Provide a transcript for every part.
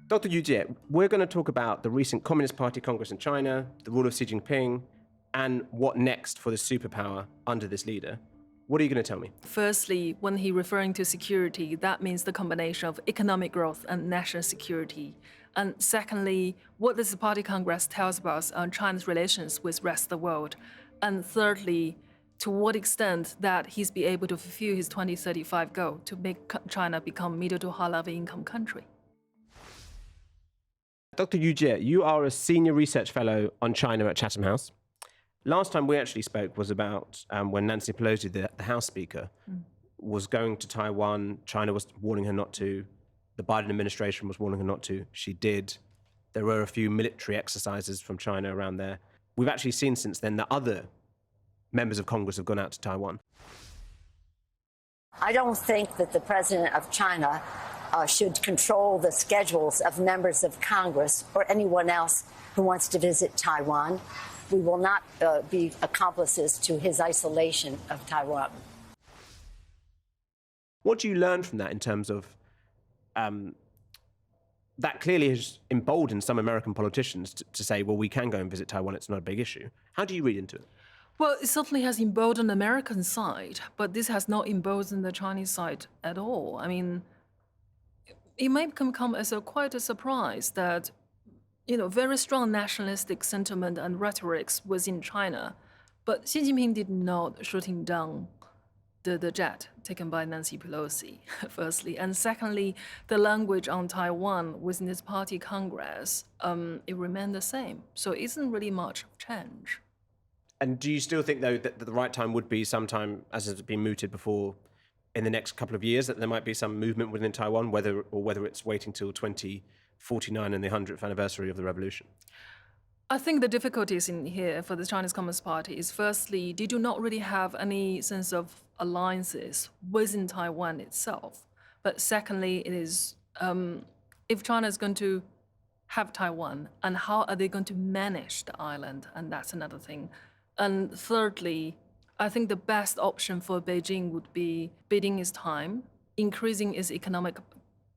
Dr. Yu Jie, we're going to talk about the recent Communist Party Congress in China, the rule of Xi Jinping, and what next for the superpower under this leader. What are you going to tell me? Firstly, when he referring to security, that means the combination of economic growth and national security. And secondly, what this Party Congress tells us on China's relations with the rest of the world. And thirdly, to what extent that he's be able to fulfill his 2035 goal to make China become middle to high level income country. Dr. Yu Jie, you are a senior research fellow on China at Chatham House. Last time we actually spoke was about when Nancy Pelosi, the House Speaker, was going to Taiwan. China was warning her not to. The Biden administration was warning her not to. She did. There were a few military exercises from China around there. We've actually seen since then that other members of Congress have gone out to Taiwan. I don't think that the president of China should control the schedules of members of Congress or anyone else who wants to visit Taiwan. We will not be accomplices to his isolation of Taiwan. What do you learn from that in terms of that clearly has emboldened some American politicians to say, well, we can go and visit Taiwan, it's not a big issue. How do you read into it? Well, it certainly has emboldened the American side, but this has not emboldened the Chinese side at all. I mean, it may come as quite a surprise that, very strong nationalistic sentiment and rhetorics was in China, but Xi Jinping did not shooting down the jet taken by Nancy Pelosi, firstly. And secondly, the language on Taiwan within this party congress, it remained the same. So it isn't really much of change. And do you still think, though, that the right time would be sometime, as has been mooted before, in the next couple of years, that there might be some movement within Taiwan, whether it's waiting till 2049 and the 100th anniversary of the revolution? I think the difficulties in here for the Chinese Communist Party is, firstly, they do not really have any sense of alliances within Taiwan itself. But secondly, it is, if China is going to have Taiwan, and how are they going to manage the island? And that's another thing. And thirdly, I think the best option for Beijing would be biding its time, increasing its economic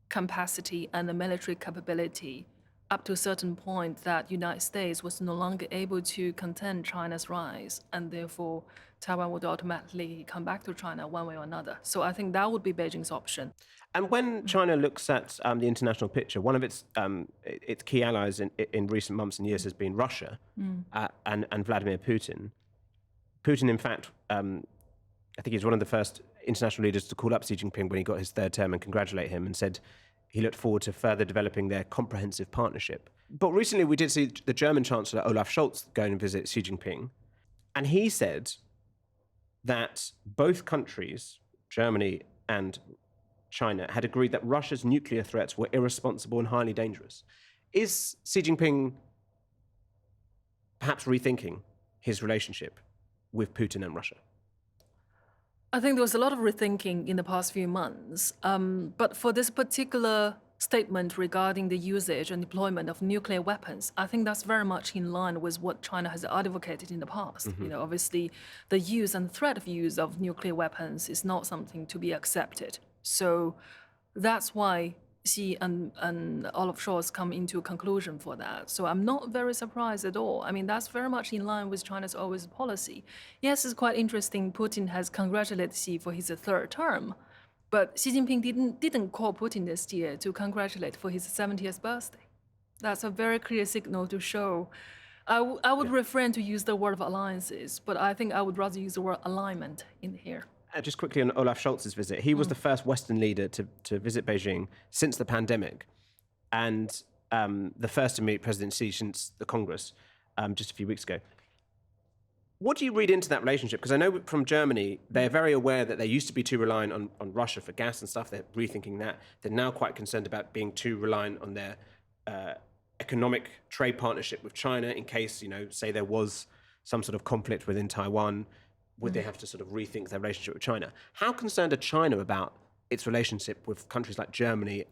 capacity and the military capability up to a certain point that the United States was no longer able to contain China's rise, and therefore Taiwan would automatically come back to China one way or another. So I think that would be Beijing's option. And when China looks at the international picture, one of its key allies in recent months and years has been Russia and Vladimir Putin. Putin, in fact, I think he's one of the first international leaders to call up Xi Jinping when he got his third term and congratulate him and said he looked forward to further developing their comprehensive partnership. But recently we did see the German Chancellor Olaf Scholz go and visit Xi Jinping, and he said that both countries, Germany and China, had agreed that Russia's nuclear threats were irresponsible and highly dangerous. Is Xi Jinping perhaps rethinking his relationship with Putin and Russia? I think there was a lot of rethinking in the past few months. But for this particular statement regarding the usage and deployment of nuclear weapons, I think that's very much in line with what China has advocated in the past. Obviously, the use and threat of use of nuclear weapons is not something to be accepted. So that's why Xi and Olaf Scholz come into a conclusion for that. So I'm not very surprised at all. I mean, that's very much in line with China's always policy. Yes, it's quite interesting. Putin has congratulated Xi for his third term, but Xi Jinping didn't call Putin this year to congratulate for his 70th birthday. That's a very clear signal to show. I would refrain to use the word of alliances, but I think I would rather use the word alignment in here. Just quickly on Olaf Scholz's visit, he was the first Western leader to visit Beijing since the pandemic, and the first to meet President Xi since the Congress just a few weeks ago. What do you read into that relationship? Because I know from Germany, they're very aware that they used to be too reliant on Russia for gas and stuff. They're rethinking that. They're now quite concerned about being too reliant on their economic trade partnership with China in case, say there was some sort of conflict within Taiwan. Would they have to sort of rethink their relationship with China? How concerned are China about its relationship with countries like Germany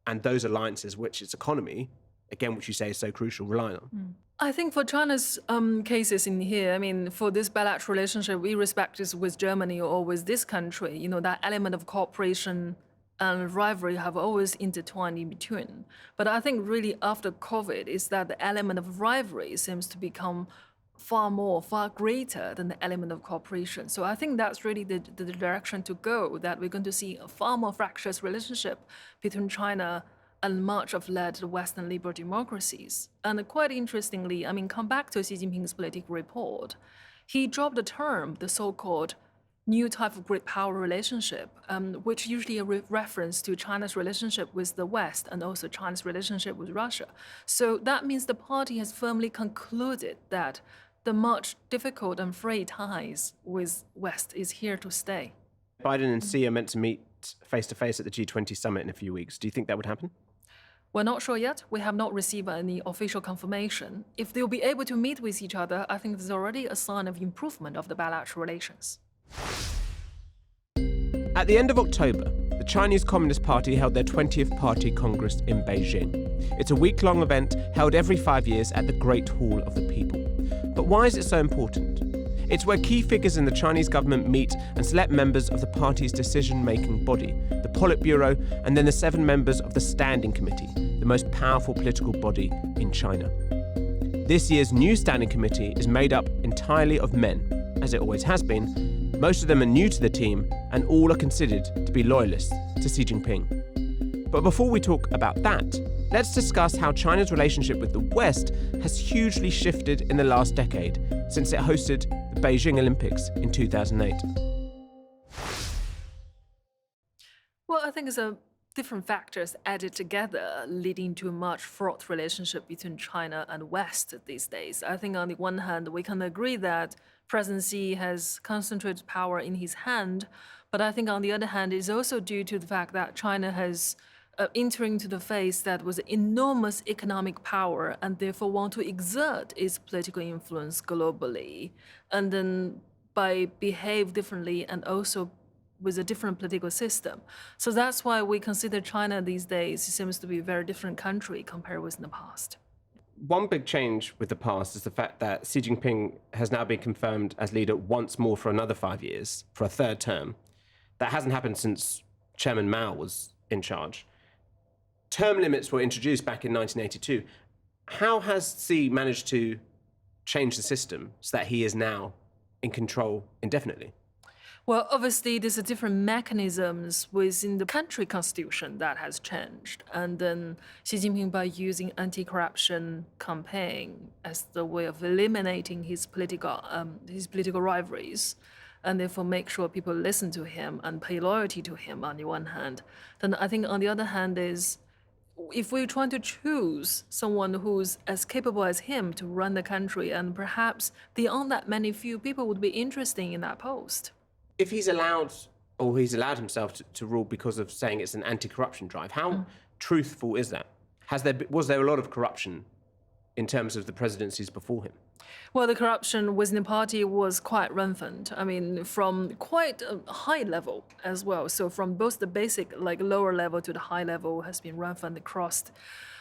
and those alliances which its economy, again, which you say is so crucial, rely on? I think for China's cases in here, I mean, for this bilateral relationship, irrespective with Germany or with this country, that element of cooperation and rivalry have always intertwined in between. But I think really after COVID is that the element of rivalry seems to become far greater than the element of cooperation. So I think that's really the direction to go, that we're going to see a far more fractious relationship between China and much of led Western liberal democracies. And quite interestingly, I mean, come back to Xi Jinping's political report, he dropped the term, the so-called new type of great power relationship, which usually a reference to China's relationship with the West and also China's relationship with Russia. So that means the party has firmly concluded that the much difficult and frayed ties with West is here to stay. Biden and Xi are meant to meet face-to-face at the G20 summit in a few weeks. Do you think that would happen? We're not sure yet. We have not received any official confirmation. If they'll be able to meet with each other, I think there's already a sign of improvement of the bilateral relations. At the end of October, the Chinese Communist Party held their 20th Party Congress in Beijing. It's a week-long event held every 5 years at the Great Hall of the People. But why is it so important? It's where key figures in the Chinese government meet and select members of the party's decision-making body, the Politburo, and then the 7 members of the Standing Committee, the most powerful political body in China. This year's new Standing Committee is made up entirely of men, as it always has been. Most of them are new to the team, and all are considered to be loyalists to Xi Jinping. But before we talk about that, let's discuss how China's relationship with the West has hugely shifted in the last decade, since it hosted the Beijing Olympics in 2008. Well, I think it's different factors added together leading to a much fraught relationship between China and West these days. I think on the one hand, we can agree that President Xi has concentrated power in his hand, but I think on the other hand, it's also due to the fact that China has entering into the phase that was enormous economic power and therefore want to exert its political influence globally, and then by behave differently and also with a different political system. So that's why we consider China these days seems to be a very different country compared with in the past. One big change with the past is the fact that Xi Jinping has now been confirmed as leader once more for another 5 years, for a third term. That hasn't happened since Chairman Mao was in charge. Term limits were introduced back in 1982. How has Xi managed to change the system so that he is now in control indefinitely? Well, obviously, there's a different mechanisms within the country constitution that has changed. And then Xi Jinping, by using anti-corruption campaign as the way of eliminating his political rivalries, and therefore make sure people listen to him and pay loyalty to him on the one hand. Then I think on the other hand is, if we're trying to choose someone who's as capable as him to run the country, and perhaps there aren't that many few people would be interested in that post. If he's allowed himself to rule because of saying it's an anti-corruption drive, how truthful is that? Was there a lot of corruption in terms of the presidencies before him? Well, the corruption within the party was quite rampant. I mean, from quite a high level as well. So from both the basic, like lower level to the high level has been rampant across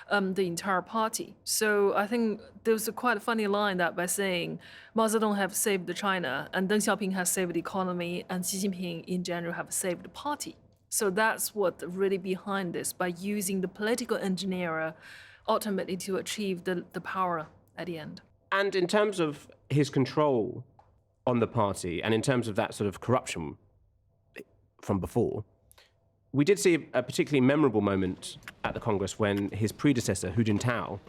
the entire party. So I think there's a quite funny line that by saying Mao Zedong have saved China and Deng Xiaoping has saved the economy and Xi Jinping in general have saved the party. So that's what really behind this, by using the political engineer ultimately to achieve the power at the end. And in terms of his control on the party and in terms of that sort of corruption from before, we did see a particularly memorable moment at the Congress when his predecessor, Hu Jintao,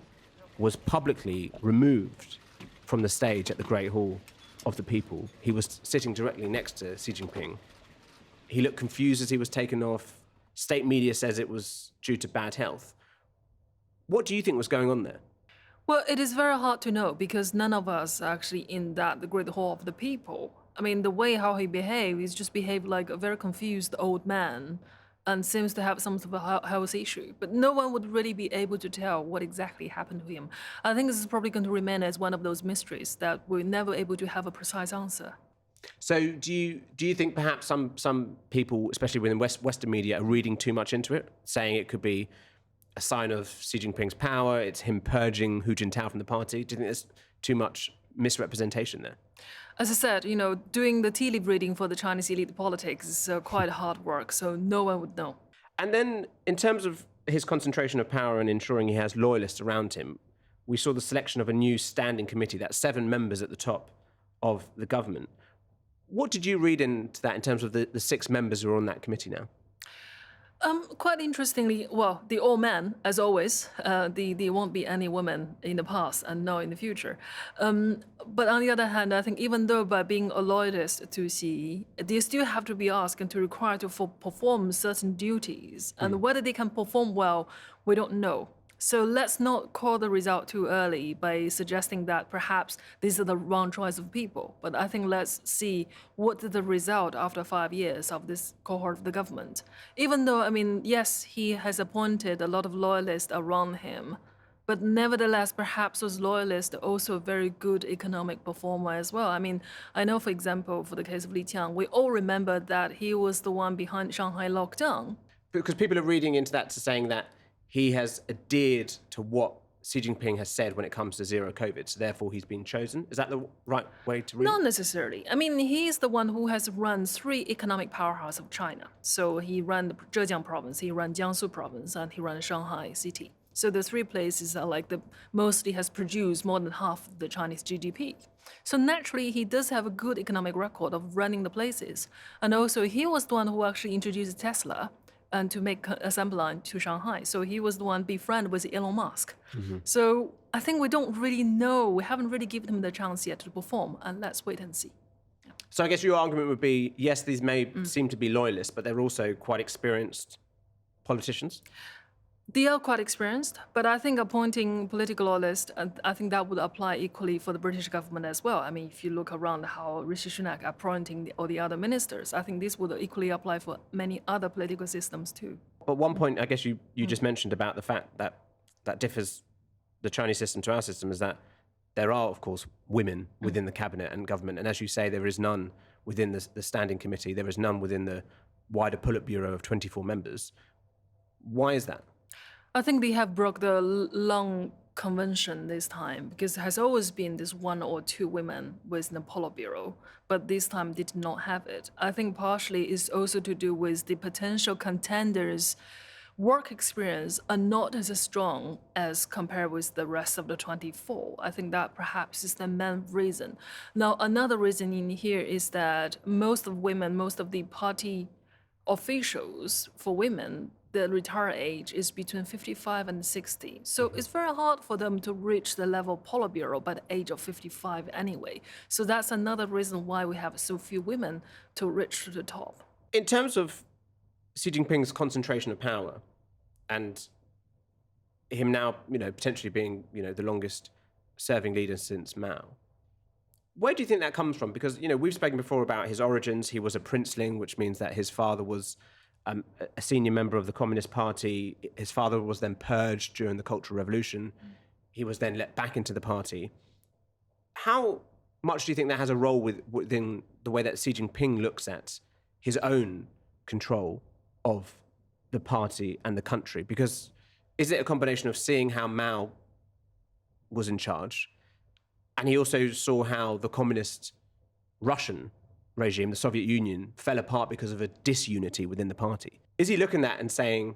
was publicly removed from the stage at the Great Hall of the People. He was sitting directly next to Xi Jinping. He looked confused as he was taken off. State media says it was due to bad health. What do you think was going on there? Well, it is very hard to know because none of us are actually in the Great Hall of the People. I mean, the way how he behaved, he's just behaved like a very confused old man and seems to have some sort of a health issue. But no one would really be able to tell what exactly happened to him. I think this is probably going to remain as one of those mysteries that we're never able to have a precise answer. So do you think perhaps some people, especially within Western media, are reading too much into it, saying it could be a sign of Xi Jinping's power, it's him purging Hu Jintao from the party? Do you think there's too much misrepresentation there? As I said, doing the tea leaf reading for the Chinese elite politics is quite hard work, so no one would know. And then in terms of his concentration of power and ensuring he has loyalists around him, we saw the selection of a new standing committee, that's 7 members at the top of the government. What did you read into that in terms of the 6 members who are on that committee now? Quite interestingly, well, the all men, as always. There won't be any women in the past and now in the future. But on the other hand, I think even though by being a loyalist to Xi, they still have to be asked and to require to perform certain duties. And whether they can perform well, we don't know. So let's not call the result too early by suggesting that perhaps these are the wrong choice of people. But I think let's see what is the result after 5 years of this cohort of the government. Even though, I mean, yes, he has appointed a lot of loyalists around him, but nevertheless, perhaps those loyalists are also a very good economic performer as well. I mean, I know, for example, for the case of Li Qiang, we all remember that he was the one behind Shanghai lockdown. Because people are reading into that to saying that he has adhered to what Xi Jinping has said when it comes to zero COVID, so therefore he's been chosen. Is that the right way to read it? Not necessarily. I mean, he is the one who has run 3 economic powerhouses of China. So he ran the Zhejiang province, he ran Jiangsu province, and he ran Shanghai city. So the 3 places are like mostly has produced more than half of the Chinese GDP. So naturally, he does have a good economic record of running the places. And also, he was the one who actually introduced Tesla and to make assembly line to Shanghai. So he was the one befriended with Elon Musk. So I think we don't really know. We haven't really given him the chance yet to perform, and let's wait and see. So I guess your argument would be, yes, these may seem to be loyalists, but they're also quite experienced politicians. They are quite experienced, but I think appointing political loyalists, I think that would apply equally for the British government as well. I mean, if you look around how Rishi Sunak appointing all the other ministers, I think this would equally apply for many other political systems too. But one point, I guess you just mentioned about the fact that differs the Chinese system to our system is that there are, of course, women within the cabinet and government. And as you say, there is none within the standing committee. There is none within the wider Politburo of 24 members. Why is that? I think they have broke the long convention this time because there has always been this 1 or 2 women within the Politburo, but this time they did not have it. I think partially it's also to do with the potential contenders' work experience are not as strong as compared with the rest of the 24. I think that perhaps is the main reason. Now, another reason in here is that most of the party officials for women, the retire age is between 55 and 60. So it's very hard for them to reach the level of Politburo by the age of 55 anyway. So that's another reason why we have so few women to reach to the top. In terms of Xi Jinping's concentration of power and him now, potentially being, the longest serving leader since Mao, where do you think that comes from? Because, we've spoken before about his origins. He was a princeling, which means that his father was a senior member of the Communist Party. His father was then purged during the Cultural Revolution. He was then let back into the party. How much do you think that has a role within the way that Xi Jinping looks at his own control of the party and the country? Because is it a combination of seeing how Mao was in charge, and he also saw how the communist Russian regime, the Soviet Union, fell apart because of a disunity within the party? Is he looking at that and saying,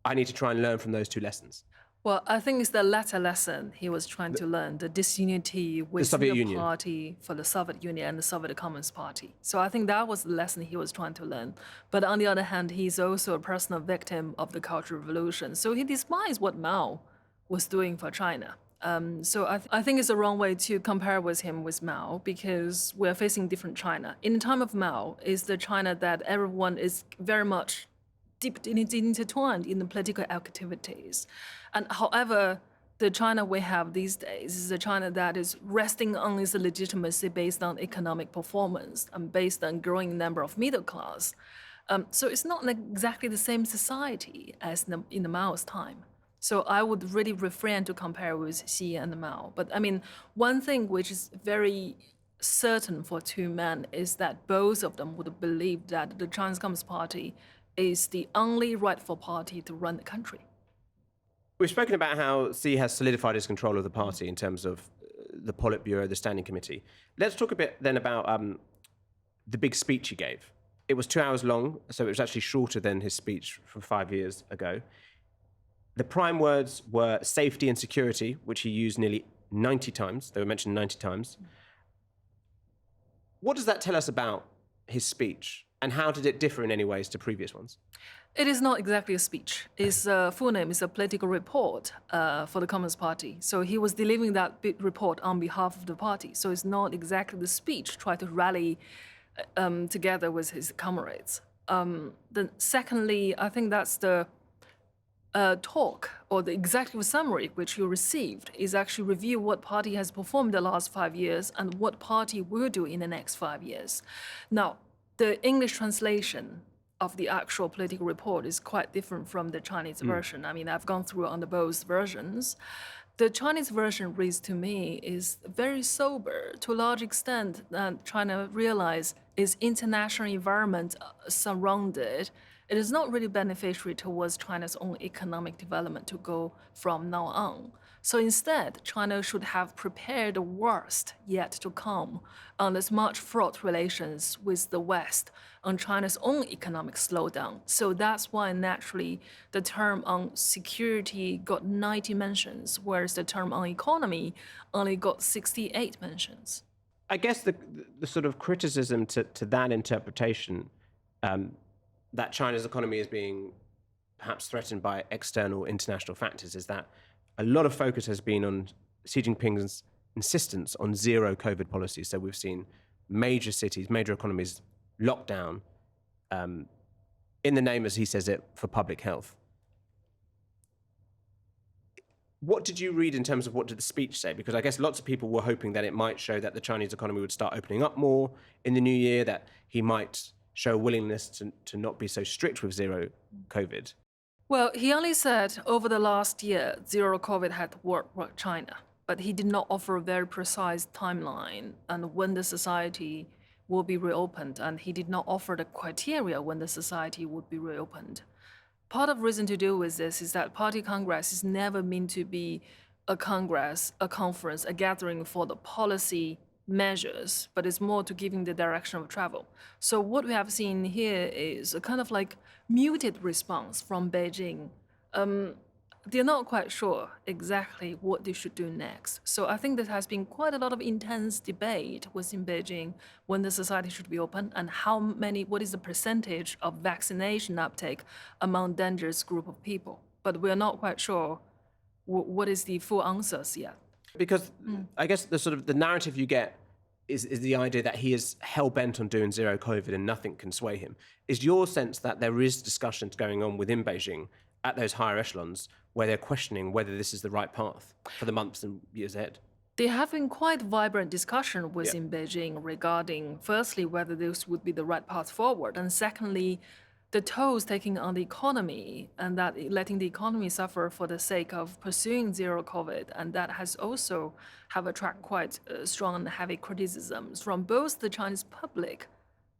I need to try and learn from those 2 lessons? Well, I think it's the latter lesson he was trying to learn, the disunity within the party for the Soviet Union and the Soviet Communist Party. So I think that was the lesson he was trying to learn. But on the other hand, he's also a personal victim of the Cultural Revolution. So he despised what Mao was doing for China. So I think it's the wrong way to compare with him with Mao because we're facing different China. In the time of Mao is the China that everyone is very much deeply intertwined in the political activities. And however, the China we have these days is a China that is resting on its legitimacy based on economic performance and based on growing number of middle class. So it's not exactly the same society as in the Mao's time. So I would really refrain to compare with Xi and Mao. But I mean, one thing which is very certain for 2 men is that both of them would believe that the Chinese Communist Party is the only rightful party to run the country. We've spoken about how Xi has solidified his control of the party in terms of the Politburo, the Standing Committee. Let's talk a bit then about the big speech he gave It was 2 hours long, so it was actually shorter than his speech from 5 years ago. The prime words were safety and security, which he used nearly 90 times. They were mentioned 90 times. What does that tell us about his speech, and how did it differ in any ways to previous ones? It is not exactly a speech. His full name is a political report for the Communist Party. So he was delivering that big report on behalf of the party. So it's not exactly the speech, try to rally together with his comrades. Then secondly, I think that's the talk or the executive summary which you received is actually review what party has performed the last 5 years and what party will do in the next 5 years. Now, the English translation of the actual political report is quite different from the Chinese version. I mean, I've gone through on the both versions. The Chinese version reads to me is very sober to a large extent that China realized its international environment surrounded. It is not really beneficiary towards China's own economic development to go from now on. So instead, China should have prepared the worst yet to come on its much fraught relations with the West, on China's own economic slowdown. So that's why naturally the term on security got 90 mentions, whereas the term on economy only got 68 mentions. I guess the sort of criticism to that interpretation, that China's economy is being perhaps threatened by external international factors, is that a lot of focus has been on Xi Jinping's insistence on zero COVID policies. So we've seen major cities, major economies locked down in the name, as he says it, for public health. What did you read in terms of what did the speech say? Because I guess lots of people were hoping that it might show that the Chinese economy would start opening up more in the new year, that he might show a willingness to not be so strict with zero COVID. Well, he only said over the last year, zero COVID had worked for China, but he did not offer a very precise timeline and when the society will be reopened, and he did not offer the criteria when the society would be reopened. Part of the reason to do with this is that Party Congress is never meant to be a congress, a conference, a gathering for the policy measures, but it's more to giving the direction of travel. So what we have seen here is a kind of like muted response from Beijing. They're not quite sure exactly what they should do next. So I think there has been quite a lot of intense debate within Beijing when the society should be open and what is the percentage of vaccination uptake among dangerous group of people. But we're not quite sure what is the full answers yet. Because I guess the narrative you get is the idea that he is hell-bent on doing zero COVID and nothing can sway him. Is your sense that there is discussions going on within Beijing at those higher echelons where they're questioning whether this is the right path for the months and years ahead? There have been quite vibrant discussion within Beijing regarding, firstly, whether this would be the right path forward, and secondly, the tolls taking on the economy and that letting the economy suffer for the sake of pursuing zero COVID. And that has also have attracted quite strong and heavy criticisms from both the Chinese public,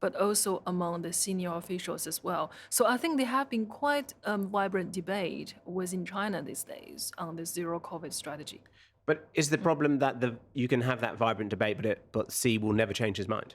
but also among the senior officials as well. So I think there have been quite vibrant debate within China these days on the zero COVID strategy. But is the problem that you can have that vibrant debate, but Xi will never change his mind?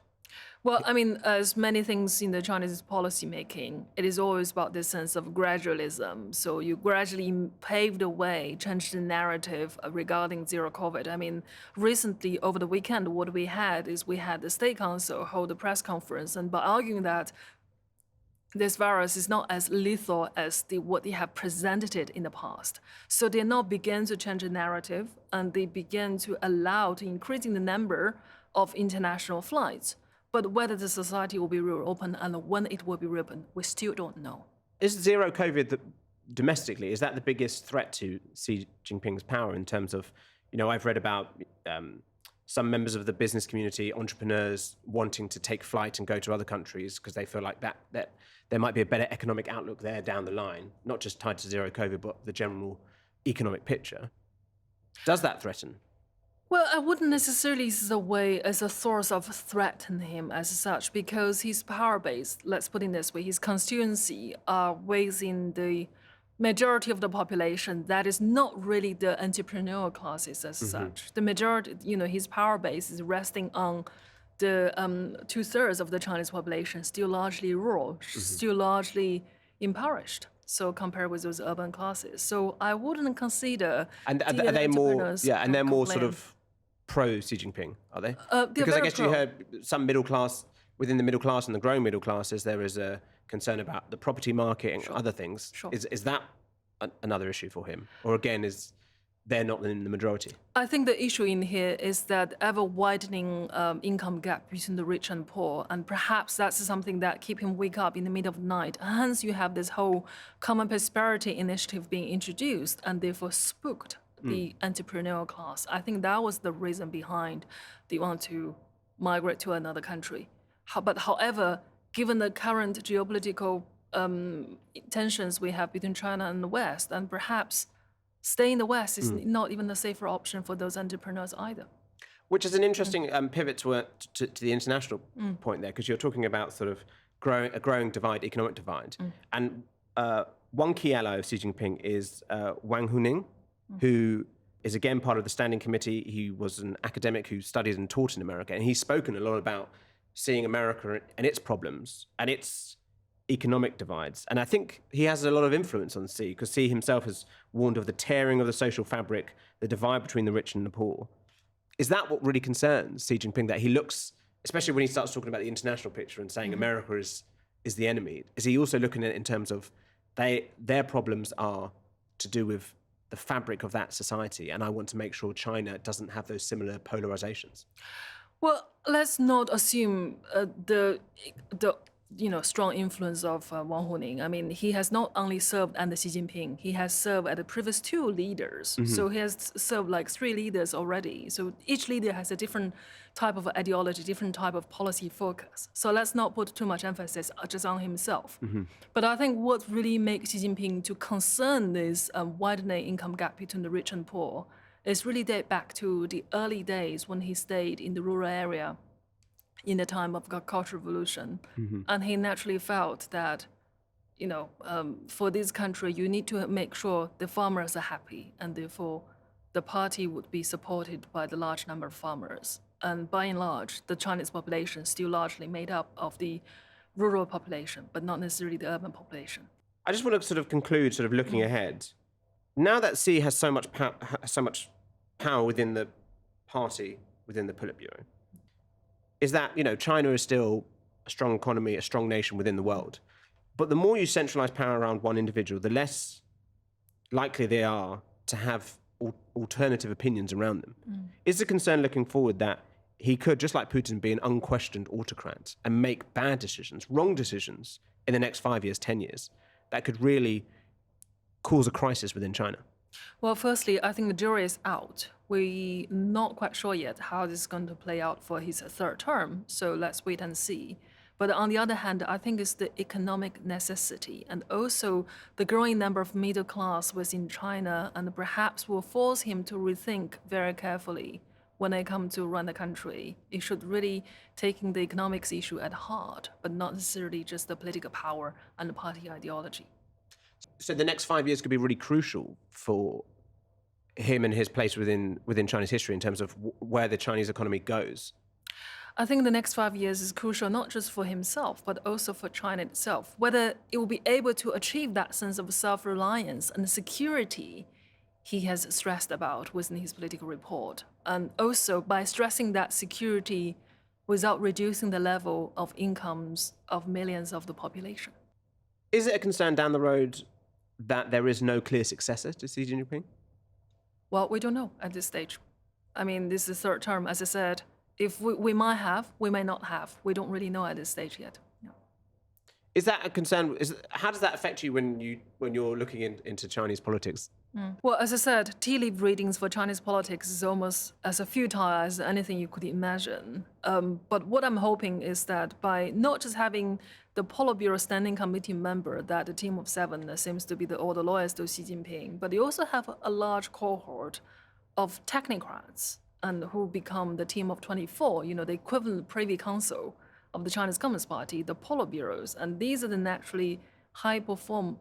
Well, I mean, as many things in the Chinese policy making, it is always about this sense of gradualism. So you gradually pave the way, change the narrative regarding zero COVID. I mean, recently over the weekend, what we had the State Council hold a press conference, and by arguing that this virus is not as lethal as what they have presented it in the past. So they now begin to change the narrative, and they begin to allow to increasing the number of international flights. But whether the society will be reopened and when it will be reopened, we still don't know. Is zero COVID domestically, is that the biggest threat to Xi Jinping's power in terms of, I've read about some members of the business community, entrepreneurs wanting to take flight and go to other countries because they feel like that there might be a better economic outlook there down the line, not just tied to zero COVID, but the general economic picture. Does that threaten? Well, I wouldn't necessarily see as a source of threat to him as such, because his power base, let's put it this way, his constituency are within the majority of the population that is not really the entrepreneurial classes as such. The majority, his power base is resting on the 2/3 of the Chinese population still largely rural, still largely impoverished. So compared with those urban classes, so I wouldn't consider. And the are they more? entrepreneurs Yeah, and they're more sort complain. of pro Xi Jinping, are they? They're Because I very guess you pro. heard some middle class within the middle class and the growing middle classes. There is a concern about the property market and other things. Sure. Is that another issue for him, or again is they're not in the majority? I think the issue in here is that ever widening income gap between the rich and poor, and perhaps that's something that keep him wake up in the middle of the night. Hence, you have this whole common prosperity initiative being introduced, and therefore spooked the entrepreneurial class. I think that was the reason behind they want to migrate to another country. But however, given the current geopolitical tensions we have between China and the West, and perhaps stay in the West is not even a safer option for those entrepreneurs either. Which is an interesting pivot to the international point there, because you're talking about sort of a growing divide, economic divide. And one key ally of Xi Jinping is Wang Huning, who is again part of the standing committee. He was an academic who studied and taught in America, and he's spoken a lot about seeing America and its problems and its economic divides. And I think he has a lot of influence on Xi, because Xi himself has warned of the tearing of the social fabric, the divide between the rich and the poor. Is that what really concerns Xi Jinping, that he looks, especially when he starts talking about the international picture and saying America is the enemy, is he also looking at it in terms of their problems are to do with the fabric of that society, and I want to make sure China doesn't have those similar polarizations? Well, let's not assume the strong influence of Wang Huning. I mean, he has not only served under Xi Jinping, he has served as the previous two leaders. So he has served like 3 leaders already. So each leader has a different type of ideology, different type of policy focus. So let's not put too much emphasis just on himself. But I think what really makes Xi Jinping to concern this widening income gap between the rich and poor is really date back to the early days when he stayed in the rural area in the time of the Cultural Revolution. And he naturally felt that, for this country, you need to make sure the farmers are happy, and therefore the party would be supported by the large number of farmers. And by and large, the Chinese population is still largely made up of the rural population, but not necessarily the urban population. I just want to sort of conclude, sort of looking ahead. Now that Xi has so much power within the party, within the Politburo, is that, China is still a strong economy, a strong nation within the world. But the more you centralize power around one individual, the less likely they are to have alternative opinions around them. Is the concern looking forward that he could, just like Putin, be an unquestioned autocrat and make bad decisions, wrong decisions in the next 5 years, 10 years, that could really cause a crisis within China? Well, firstly, I think the jury is out. We're not quite sure yet how this is going to play out for his 3rd term, so let's wait and see. But on the other hand, I think it's the economic necessity and also the growing number of middle class within China, and perhaps will force him to rethink very carefully when it comes to run the country. It should really taking the economics issue at heart, but not necessarily just the political power and the party ideology. So the next 5 years could be really crucial for him and his place within Chinese history in terms of where the Chinese economy goes. I think the next 5 years is crucial not just for himself, but also for China itself. Whether it will be able to achieve that sense of self-reliance and security he has stressed about within his political report. And also by stressing that security without reducing the level of incomes of millions of the population. Is it a concern down the road that there is no clear successor to Xi Jinping? Well, we don't know at this stage. I mean, this is the 3rd term, as I said. If we might have, we may not have. We don't really know at this stage yet. Yeah. Is that a concern? How does that affect you when you're looking into Chinese politics? Well, as I said, tea leaf readings for Chinese politics is almost as futile as anything you could imagine. But what I'm hoping is that by not just having the Politburo Standing Committee member, that the team of 7 seems to be all the lawyers to Xi Jinping, but they also have a large cohort of technocrats and who become the team of 24, the equivalent Privy Council of the Chinese Communist Party, the Politburos, and these are the naturally high-perform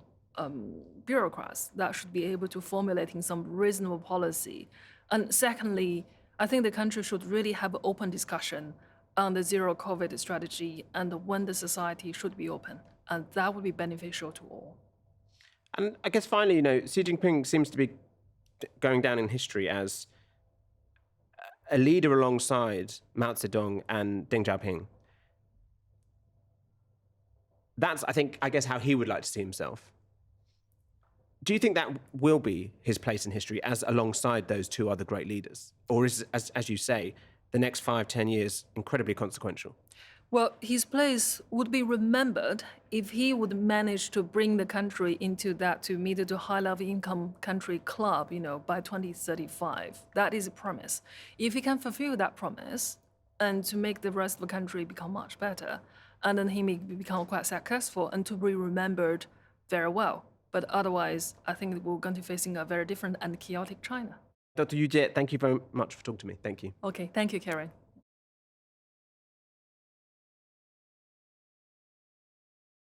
bureaucrats that should be able to formulating some reasonable policy. And secondly, I think the country should really have an open discussion on the zero COVID strategy and when the society should be open. And that would be beneficial to all. And I guess finally, Xi Jinping seems to be going down in history as a leader alongside Mao Zedong and Deng Xiaoping. That's, I guess, how he would like to see himself. Do you think that will be his place in history as alongside those two other great leaders? Or is, as you say, the next 5-10 years incredibly consequential? Well, his place would be remembered if he would manage to bring the country into that to middle to high level income country club, by 2035. That is a promise. If he can fulfill that promise and to make the rest of the country become much better, and then he may become quite successful and to be remembered very well. But otherwise, I think we're going to be facing a very different and chaotic China. Dr. Yu Jie, thank you very much for talking to me. Thank you. Okay, thank you, Karen.